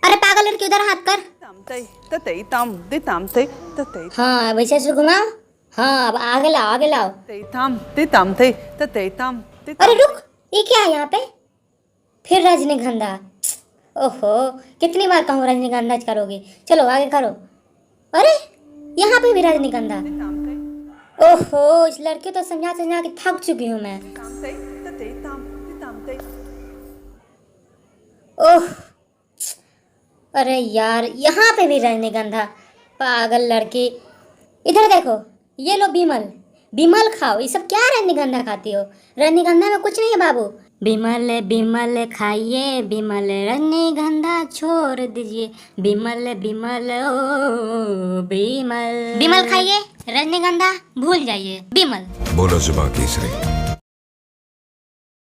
अरे पागल लड़की उधर हाथ कर। हाँ वैसे से घुमाओ। हाँ अब आगे लाओ आगे लाओ। अरे रुक, ये क्या है यहाँ पे? फिर रजनीगंधा। ओहो, कितनी बार कहूँ रजनीगंधा करोगे, चलो आगे करो। अरे यहाँ पे भी रजनीगंधा। ओहो, इस लड़के तो समझा समझा के थक चुकी हूँ मैं। ओह, अरे यार यहाँ पे भी रजनीगंधा। पागल लड़की। इधर देखो, ये लो बिमल। बिमल खाओ। ये सब क्या रजनीगंधा खाती हो? रजनीगंधा में कुछ नहीं है बाबू। बिमल बिमल खाइए बिमल, रजनीगंधा छोड़ दीजिए। बिमल बिमल ओ बिमल। बिमल खाइए, रजनीगंधा भूल जाइए। बिमल। बोलो जुबान केसरी।